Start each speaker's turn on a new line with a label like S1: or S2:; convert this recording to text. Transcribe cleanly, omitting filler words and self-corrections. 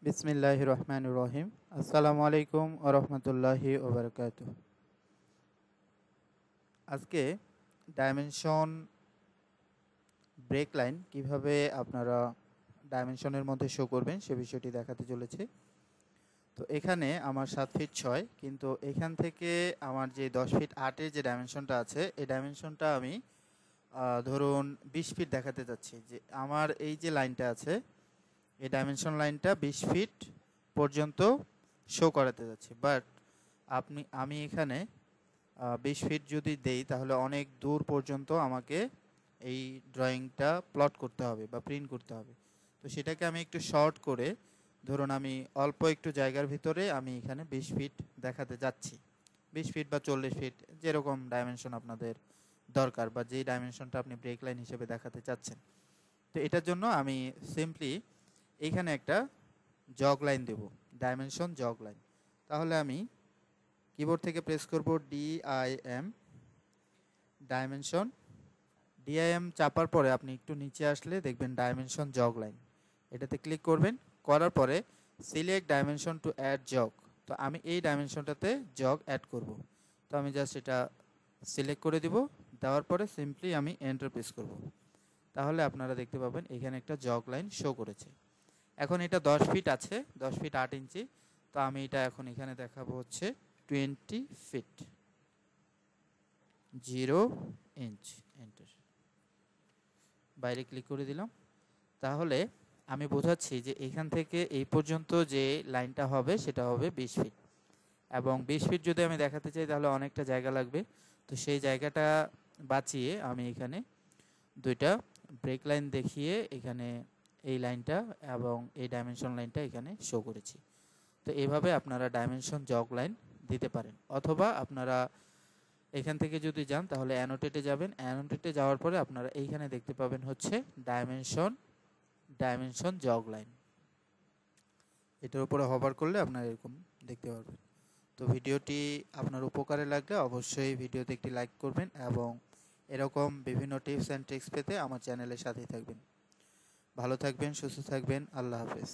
S1: বিসমিল্লাহির রহমানির রহিম। আসসালামু আলাইকুম ওয়া রাহমাতুল্লাহি ওয়া বারাকাতুহু। আজকে ডাইমেনশন ব্রেক লাইন কিভাবে আপনারা ডাইমেনশনের মধ্যে শো করবেন সে বিষয়টি দেখাতে চলেছি। তো এখানে আমার 7 ফিট 6, কিন্তু এখান থেকে আমার যে 10 ফিট 8 এর যে ডাইমেনশনটা আছে এই ডাইমেনশনটা আমি ধরুন 20 ফিট দেখাতে চাচ্ছি। যে আমার এই যে লাইনটা আছে এই ডাইমেনশন লাইনটা 20 ফিট পর্যন্ত শো করাতে যাচ্ছি, বাট আমি এখানে 20 ফিট যদি দেই তাহলে অনেক দূর পর্যন্ত আমাকে এই ড্রয়িংটা প্লট করতে হবে বা প্রিন্ট করতে হবে। তো সেটাকে আমি একটু শর্ট করে ধরুন আমি অল্প একটু জায়গার ভিতরে আমি এখানে 20 ফিট দেখাতে যাচ্ছি। 20 ফিট বা 40 ফিট যেরকম ডাইমেনশন আপনাদের দরকার বা যেই ডাইমেনশনটা আপনি ব্রেক লাইন হিসেবে দেখাতে চাচ্ছেন। তো এটার জন্য আমি সিম্পলি এইখানে একটা জগ লাইন দেব, ডাইমেনশন জগ লাইন। তাহলে আমি কিবোর্ড থেকে প্রেস করব DIM ডাইমেনশন। DIM চাপার পরে আপনি একটু নিচে আসলে দেখবেন ডাইমেনশন জগ লাইন, এটাতে ক্লিক করবেন। করার পরে select dimension to add jog. তো আমি এই ডাইমেনশনটাতে জগ অ্যাড করব। তো আমি জাস্ট এটা সিলেক্ট করে দিব। দেওয়ার পরে সিম্পলি আমি এন্টার প্রেস করব। তাহলে আপনারা দেখতে পাবেন এখানে একটা জগ লাইন শো করেছে। এখন এটা 10 ফিট আছে, 10 ফিট 8 ইঞ্চি। তো আমি এটা এখন এখানে দেখাবো হচ্ছে 20 ফিট 0 ইঞ্চ। এন্টার, বাইরে ক্লিক করে দিলাম। তাহলে আমি বোঝাচ্ছি যে এখান থেকে এই পর্যন্ত যে লাইনটা হবে সেটা হবে 20 ফিট, এবং 20 ফিট যদি আমি দেখাতে চাই তাহলে অনেকটা জায়গা লাগবে। তো সেই জায়গাটা বাঁচিয়ে আমি এখানে দুইটা ব্রেক লাইন দেখিয়ে এখানে এই লাইনটা এবং এই ডাইমেনশন লাইনটা এখানে শো করেছি। তো এইভাবে আপনারা ডাইমেনশন জগ লাইন দিতে পারেন, অথবা আপনারা এখান থেকে যদি যান তাহলে অ্যানোটেটে যাবেন। অ্যানোটেটে যাওয়ার পরে আপনারা এইখানে দেখতে পাবেন হচ্ছে ডাইমেনশন জগ লাইন। এটার উপরে হভার করলে আপনারা এরকম দেখতে পারবেন। তো ভিডিওটি আপনার উপকারে লাগলে অবশ্যই ভিডিওতে একটি লাইক করবেন এবং এরকম বিভিন্ন টিপস অ্যান্ড ট্রিক্স পেতে আমার চ্যানেলের সাথেই থাকবেন। ভালো থাকবেন, সুস্থ থাকবেন। আল্লাহ হাফেজ।